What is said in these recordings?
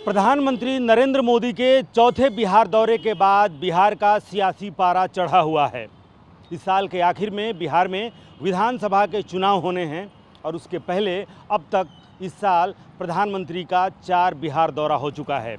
प्रधानमंत्री नरेंद्र मोदी के चौथे बिहार दौरे के बाद बिहार का सियासी पारा चढ़ा हुआ है। इस साल के आखिर में बिहार में विधानसभा के चुनाव होने हैं और उसके पहले अब तक इस साल प्रधानमंत्री का 4 बिहार दौरा हो चुका है।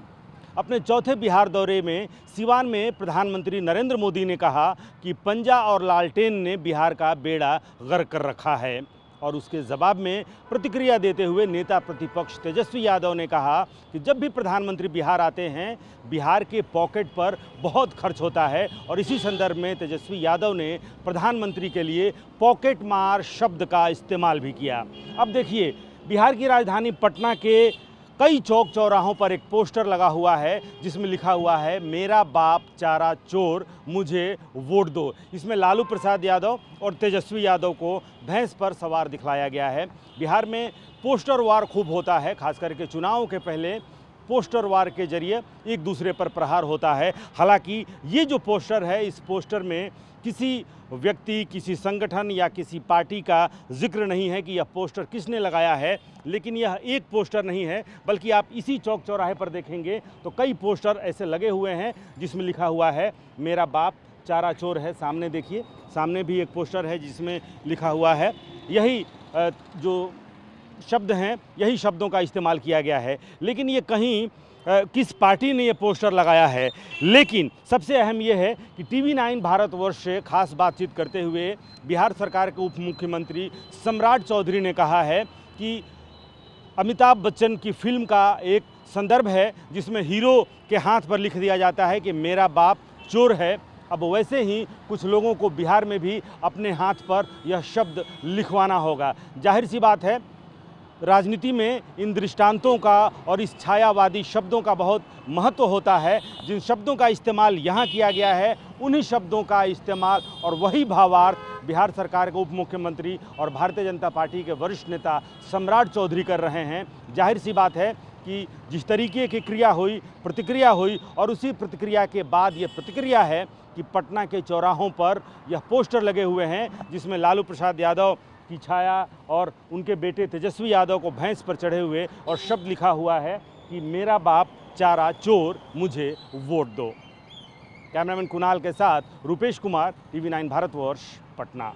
अपने चौथे बिहार दौरे में सिवान में प्रधानमंत्री नरेंद्र मोदी ने कहा कि पंजा और लालटेन ने बिहार का बेड़ा गर्क कर रखा है और उसके जवाब में प्रतिक्रिया देते हुए नेता प्रतिपक्ष तेजस्वी यादव ने कहा कि जब भी प्रधानमंत्री बिहार आते हैं बिहार के पॉकेट पर बहुत खर्च होता है और इसी संदर्भ में तेजस्वी यादव ने प्रधानमंत्री के लिए पॉकेट मार शब्द का इस्तेमाल भी किया। अब देखिए, बिहार की राजधानी पटना के कई चौक चौराहों पर एक पोस्टर लगा हुआ है जिसमें लिखा हुआ है, मेरा बाप चारा चोर, मुझे वोट दो। इसमें लालू प्रसाद यादव और तेजस्वी यादव को भैंस पर सवार दिखलाया गया है। बिहार में पोस्टर वार खूब होता है, खास करके चुनाव के पहले पोस्टर वार के जरिए एक दूसरे पर प्रहार होता है। हालांकि ये जो पोस्टर है, इस पोस्टर में किसी व्यक्ति, किसी संगठन या किसी पार्टी का जिक्र नहीं है कि यह पोस्टर किसने लगाया है। लेकिन यह एक पोस्टर नहीं है, बल्कि आप इसी चौक चौराहे पर देखेंगे तो कई पोस्टर ऐसे लगे हुए हैं जिसमें लिखा हुआ है, मेरा बाप चारा चोर है। सामने देखिए, सामने भी एक पोस्टर है जिसमें लिखा हुआ है। यही जो शब्द हैं, यही शब्दों का इस्तेमाल किया गया है। लेकिन ये कहीं किस पार्टी ने ये पोस्टर लगाया है। लेकिन सबसे अहम ये है कि TV9 भारतवर्ष से खास बातचीत करते हुए बिहार सरकार के उप मुख्यमंत्री सम्राट चौधरी ने कहा है कि अमिताभ बच्चन की फिल्म का एक संदर्भ है जिसमें हीरो के हाथ पर लिख दिया जाता है कि मेरा बाप चोर है। अब वैसे ही कुछ लोगों को बिहार में भी अपने हाथ पर यह शब्द लिखवाना होगा। जाहिर सी बात है, राजनीति में इन दृष्टांतों का और इस छायावादी शब्दों का बहुत महत्व होता है। जिन शब्दों का इस्तेमाल यहाँ किया गया है, उन्हीं शब्दों का इस्तेमाल और वही भावार्थ बिहार सरकार के उप मुख्यमंत्री और भारतीय जनता पार्टी के वरिष्ठ नेता सम्राट चौधरी कर रहे हैं। जाहिर सी बात है कि जिस तरीके की क्रिया हुई, प्रतिक्रिया हुई, और उसी प्रतिक्रिया के बाद ये प्रतिक्रिया है कि पटना के चौराहों पर यह पोस्टर लगे हुए हैं जिसमें लालू प्रसाद यादव की छाया और उनके बेटे तेजस्वी यादव को भैंस पर चढ़े हुए और शब्द लिखा हुआ है कि मेरा बाप चारा चोर, मुझे वोट दो। कैमरामैन कुणाल के साथ रुपेश कुमार, TV9 भारतवर्ष, पटना।